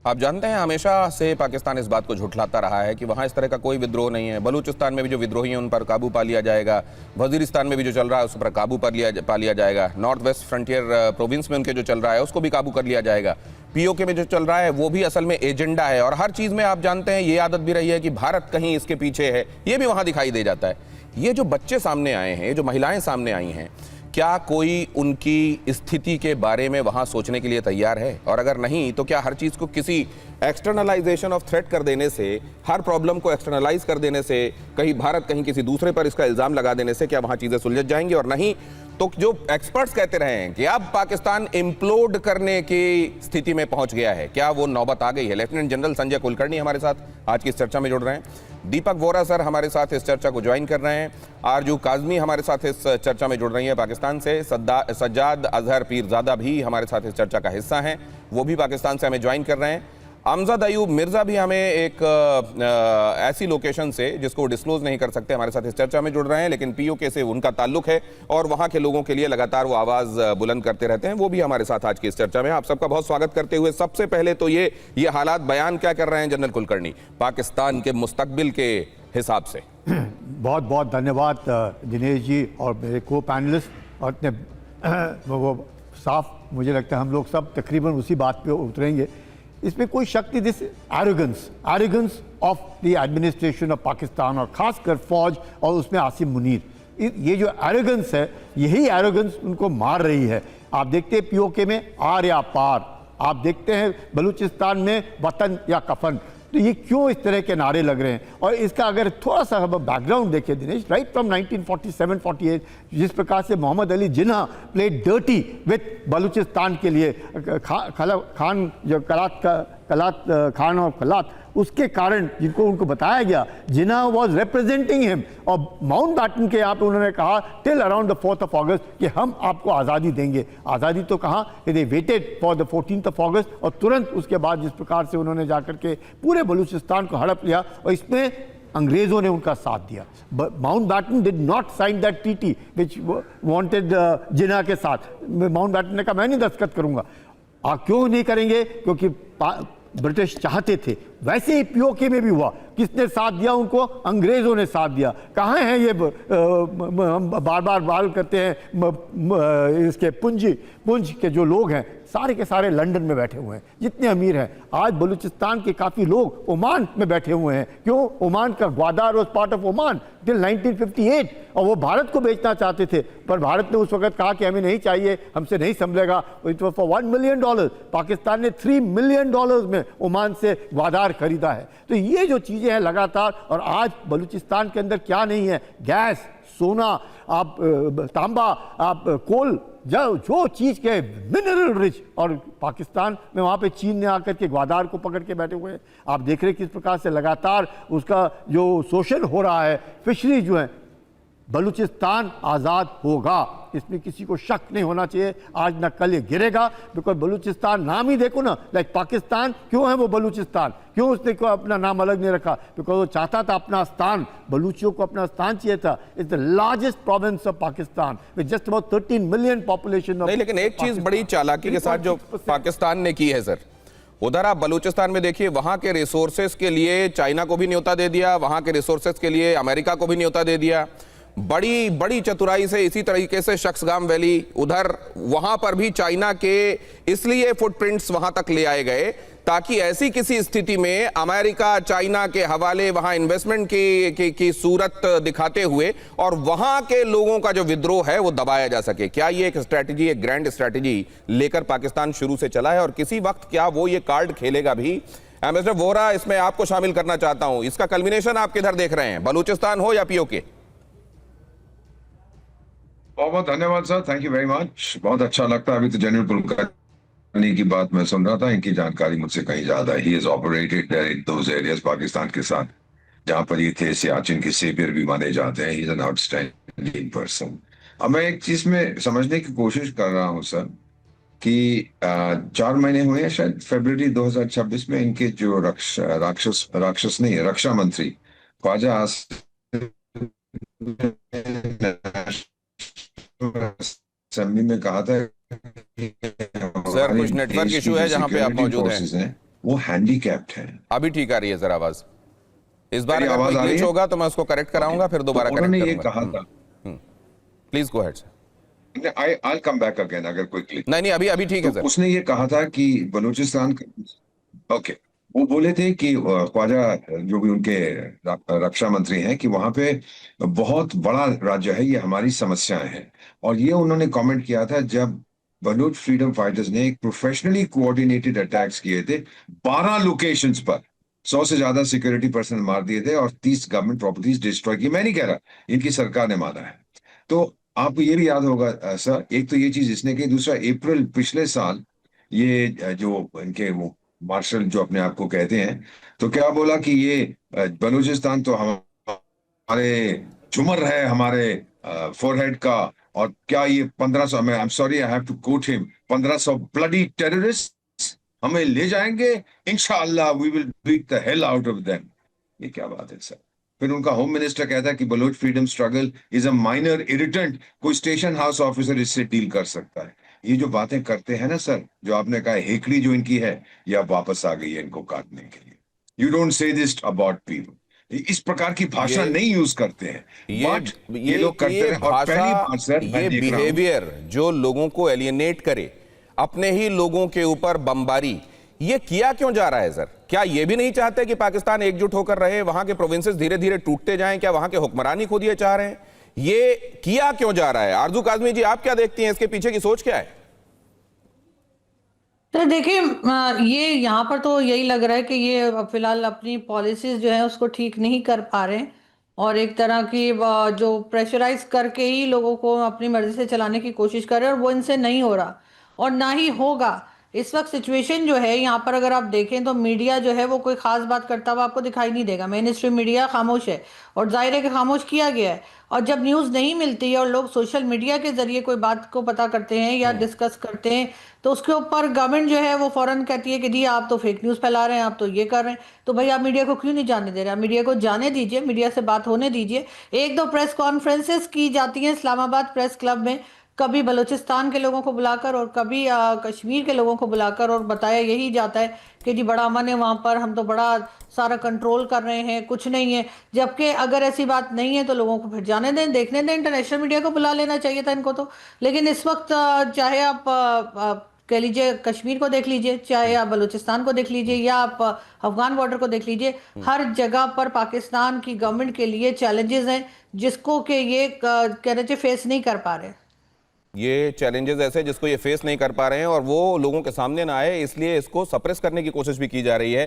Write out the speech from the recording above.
आप जानते हैं हमेशा से पाकिस्तान इस बात को झुठलाता रहा है कि वहाँ इस तरह का कोई विद्रोह नहीं है। बलूचिस्तान में भी जो विद्रोही हैं उन पर काबू पा लिया जाएगा, वजीरिस्तान में भी जो चल रहा है उस पर काबू पा लिया जाएगा, नॉर्थ वेस्ट फ्रंटियर प्रोविंस में उनके जो चल रहा है उसको भी काबू कर लिया जाएगा, पीओके में जो चल रहा है वो भी असल में एजेंडा है। और हर चीज़ में आप जानते हैं ये आदत भी रही है कि भारत कहीं इसके पीछे है, ये भी वहाँ दिखाई दे जाता है। ये जो बच्चे सामने आए हैं, जो महिलाएं सामने आई हैं, क्या कोई उनकी स्थिति के बारे में वहां सोचने के लिए तैयार है? और अगर नहीं तो क्या हर चीज को किसी एक्सटर्नलाइजेशन ऑफ थ्रेट कर देने से, हर प्रॉब्लम को एक्सटर्नलाइज कर देने से, कहीं भारत कहीं किसी दूसरे पर इसका इल्जाम लगा देने से क्या वहां चीजें सुलझ जाएंगी? और नहीं तो जो एक्सपर्ट्स कहते रहे हैं कि अब पाकिस्तान इम्प्लोड करने की स्थिति में पहुंच गया है, क्या वो नौबत आ गई है? लेफ्टिनेंट जनरल संजय कुलकर्णी हमारे साथ आज की इस चर्चा में जुड़ रहे हैं, दीपक वोरा सर हमारे साथ इस चर्चा को ज्वाइन कर रहे हैं, आरजू काजमी हमारे साथ इस चर्चा में जुड़ रही है पाकिस्तान से, सज्जाद अजहर पीरजादा भी हमारे साथ इस चर्चा का हिस्सा हैं, वो भी पाकिस्तान से हमें ज्वाइन कर रहे हैं, अमजद अयूब मिर्जा भी हमें एक ऐसी लोकेशन से जिसको डिस्क्लोज नहीं कर सकते हमारे साथ इस चर्चा में जुड़ रहे हैं, लेकिन पीओके से उनका ताल्लुक है और वहां के लोगों के लिए लगातार वो आवाज बुलंद करते रहते हैं, वो भी हमारे साथ आज की इस चर्चा में। आप सबका बहुत स्वागत करते हुए सबसे पहले तो ये हालात बयान क्या कर रहे हैं जनरल कुलकर्णी पाकिस्तान के मुस्तकबिल के हिसाब से? बहुत बहुत धन्यवाद दिनेश जी और मेरे को पैनलिस्ट, और इतने वो साफ, मुझे लगता है हम लोग सब तकरीबन उसी बात पे उतरेंगे। इसमें कोई शक नहीं, this arrogance of the administration of Pakistan और खासकर फौज और उसमें आसिम मुनीर, ये जो एरोगेंस है यही एरोगेंस उनको मार रही है। आप देखते हैं पीओके में आर या पार, आप देखते हैं बलूचिस्तान में वतन या कफन, तो ये क्यों इस तरह के नारे लग रहे हैं? और इसका अगर थोड़ा सा हम बैकग्राउंड देखें दिनेश, राइट फ्रॉम 1947-48 जिस प्रकार से Mohammad Ali Jinnah played dirty with Balochistan के लिए, खान जो कलात खान और खलात, उसके कारण जिनको उनको बताया गया, जिन्ना वॉज रिप्रेजेंटिंग हिम, और माउंटबैटन के यहाँ पे उन्होंने कहा till around the 4th of August कि हम आपको आज़ादी देंगे। आज़ादी तो कहाँ, they waited for the 14th of August, और तुरंत उसके बाद जिस प्रकार से उन्होंने जाकर के पूरे बलूचिस्तान को हड़प लिया, और इसमें अंग्रेजों ने उनका साथ दिया। Mountbatten did not sign that treaty which wanted Jinnah के साथ। माउंटबैटन ने कहा मैं नहीं दस्तखत करूंगा। क्यों नहीं करेंगे? क्योंकि ब्रिटिश चाहते थे। वैसे ही पीओके में भी हुआ, किसने साथ दिया उनको? अंग्रेजों ने साथ दिया। कहाँ हैं ये हम बार बार करते हैं इसके पुंज के जो लोग हैं सारे के सारे लंदन में बैठे हुए हैं, जितने अमीर हैं। आज बलूचिस्तान के काफ़ी लोग ओमान में बैठे हुए हैं। क्यों? ओमान का Gwadar was part of Oman till 1958, और वो भारत को बेचना चाहते थे, पर भारत ने उस वक्त कहा कि हमें नहीं चाहिए, हमसे नहीं संभलेगा। It was for $1 million। Pakistan ने $3 million में ओमान से ग्वादार खरीदा है। तो ये जो चीज़ें हैं लगातार, और आज बलूचिस्तान के अंदर क्या नहीं है? गैस, सोना, आप तांबा, आप कोल, जो चीज़ के मिनरल रिच, और पाकिस्तान में वहाँ पे चीन ने आकर के ग्वादार को पकड़ के बैठे हुए हैं। आप देख रहे हैं किस प्रकार से लगातार उसका जो शोषण हो रहा है। फिशरी जो है, बलूचिस्तान आज़ाद होगा, इसमें किसी को शक नहीं होना चाहिए। आज न कल ये गिरेगा, बिकॉज बलूचिस्तान नाम ही देखो ना, लाइक पाकिस्तान क्यों है वो बलूचिस्तान, क्यों उसने को अपना नाम अलग नहीं रखा? बिकॉज वो चाहता था अपना स्थान, बलूचियों को अपना स्थान चाहिए था। It's the largest province of Pakistan with just about 13 million population. नहीं, लेकिन एक चीज बड़ी चालाकी के साथ जो पाकिस्तान ने की है सर, उधर आप बलूचिस्तान में देखिए, वहां के रिसोर्सेस के लिए चाइना को भी न्योता दे दिया, वहां के रिसोर्सेस के लिए अमेरिका को भी न्योता दे दिया। बड़ी चतुराई से इसी तरीके से शख्सगाम वैली, उधर वहां पर भी चाइना के इसलिए फुटप्रिंट्स वहां तक ले आए गए ताकि ऐसी किसी स्थिति में अमेरिका चाइना के हवाले वहां इन्वेस्टमेंट की सूरत दिखाते हुए और वहां के लोगों का जो विद्रोह है वो दबाया जा सके। क्या ये एक स्ट्रैटेजी, एक ग्रैंड स्ट्रैटेजी लेकर पाकिस्तान शुरू से चला है और किसी वक्त क्या वो ये कार्ड खेलेगा भी? मिस्टर वोरा, इसमें आपको शामिल करना चाहता हूं, इसका कल्मिनेशन आप किधर देख रहे हैं, बलूचिस्तान हो या पीओके? बहुत बहुत धन्यवाद sir, thank you very much. बहुत अच्छा लगता है। अभी तो जनरल कुलकर्णी की बात मैं सुन रहा था, इनकी जानकारी मुझसे कहीं ज्यादा। He is operated in those areas Pakistan के साथ जहां पर ये थे सियाचिन के सेवियर भी माने जाते हैं। He is an outstanding person. अब मैं एक चीज में समझने की कोशिश कर रहा हूं सर कि 4 महीने हुए हैं शायद, फरवरी 2026 में इनके जो राक्षस नहीं, रक्षा मंत्री ख्वाजा असेंबली में कहा था सर कुछ नेटवर्क इशू है जहां पे आप मौजूद हैं। वो हैंडीकैप्ड है। अभी ठीक आ रही है सर आवाज। इस बार मेरी अगर आवाज कोई आ रही ग्लिच है? होगा तो मैं उसको करेक्ट कराऊंगा, फिर दोबारा तो करेक्ट उन्होंने ये करूंगा। कहा था, please go ahead sir. I come back again अगर कोई क्लिक। नहीं नहीं, अभी अभी ठीक तो है सर। उसने ये कहा था कि बलूचिस्तान, ओके, वो बोले थे कि ख्वाजा जो भी उनके रक्षा मंत्री हैं कि वहां पे बहुत बड़ा राज्य है, ये हमारी समस्याएं हैं। और ये उन्होंने कमेंट किया था जब बलूच फ्रीडम फाइटर्स ने एक प्रोफेशनली कोऑर्डिनेटेड अटैक्स किए थे 12 लोकेशंस पर, 100 से ज्यादा सिक्योरिटी पर्सनल मार दिए थे और 30 गवर्नमेंट प्रॉपर्टीज डिस्ट्रॉय की। मैं नहीं कह रहा, इनकी सरकार ने मारा है। तो आपको ये भी याद होगा सर, एक तो ये चीज इसने की, दूसरा अप्रैल पिछले साल ये जो इनके वो मार्शल जो अपने आप को कहते हैं, तो क्या बोला कि ये बलूचिस्तान तो हमारे झुमर है, हमारे फोरहेड का। और क्या ये 1500, मैं I am sorry I have to quote him, 1500 bloody terrorist हमें ले जाएंगे, इंशाअल्लाह we will beat the hell out of them. ये क्या बात है सर। फिर उनका होम मिनिस्टर कहता है कि Baloch freedom struggle is a minor irritant, कोई स्टेशन हाउस ऑफिसर इससे डील कर सकता है। ये जो बातें करते हैं ना सर, जो आपने कहा हेकड़ी जो इनकी है, ये अब वापस आ गई है इनको काटने के लिए। You don't say this about people, इस प्रकार की भाषा ये नहीं यूज करते हैं, बट ये लोग करते ये हैं। और पहली बात सर, ये मैं देख रहा हूं, बिहेवियर जो लोगों को एलियनेट करे, अपने ही लोगों के ऊपर बमबारी, ये किया क्यों जा रहा है सर? क्या ये भी नहीं चाहते कि पाकिस्तान एकजुट होकर रहे, वहां के प्रोविंसेस धीरे धीरे टूटते जाएं? क्या वहां के हुक्मरानी खुद ये चाह रहे हैं? ये किया क्यों जा रहा है? आरजू काजमी जी, आप क्या देखती हैं, इसके पीछे की सोच क्या है? तो देखिए, ये यहाँ पर तो यही लग रहा है कि ये फिलहाल अपनी पॉलिसीज जो है उसको ठीक नहीं कर पा रहे हैं, और एक तरह की जो प्रेशराइज करके ही लोगों को अपनी मर्जी से चलाने की कोशिश कर रहे हैं, और वो इनसे नहीं हो रहा और ना ही होगा। इस वक्त सिचुएशन जो है यहाँ पर अगर आप देखें तो मीडिया जो है वो कोई खास बात करता हुआ आपको दिखाई नहीं देगा। मेन स्ट्रीम मीडिया खामोश है, और जाहिर है कि खामोश किया गया है। और जब न्यूज़ नहीं मिलती है और लोग सोशल मीडिया के जरिए कोई बात को पता करते हैं या डिस्कस करते हैं, तो उसके ऊपर गवर्नमेंट जो है वो फौरन कहती है कि जी आप तो फेक न्यूज़ फैला रहे हैं, आप तो ये कर रहे हैं। तो भाई आप मीडिया को क्यों नहीं जाने दे रहे? आप मीडिया को जाने दीजिए, मीडिया से बात होने दीजिए। एक दो प्रेस कॉन्फ्रेंसेस की जाती हैं इस्लामाबाद प्रेस क्लब में, कभी बलूचिस्तान के लोगों को बुलाकर और कभी कश्मीर के लोगों को बुलाकर, और बताया यही जाता है कि जी बड़ा अमन है वहाँ पर, हम तो बड़ा सारा कंट्रोल कर रहे हैं, कुछ नहीं है। जबकि अगर ऐसी बात नहीं है तो लोगों को फिर जाने दें, देखने दें। इंटरनेशनल मीडिया को बुला लेना चाहिए था इनको तो। लेकिन इस वक्त चाहे आप कह लीजिए कश्मीर को देख लीजिए, चाहे आप बलूचिस्तान को देख लीजिए, या आप अफगान बॉर्डर को देख लीजिए, हर जगह पर पाकिस्तान की गवर्नमेंट के लिए चैलेंजेस हैं जिसको कि ये कहना चाहिए फेस नहीं कर पा रहे। ये चैलेंजेस ऐसे जिसको ये फेस नहीं कर पा रहे हैं और वो लोगों के सामने ना आए, इसलिए इसको सप्रेस करने की कोशिश भी की जा रही है।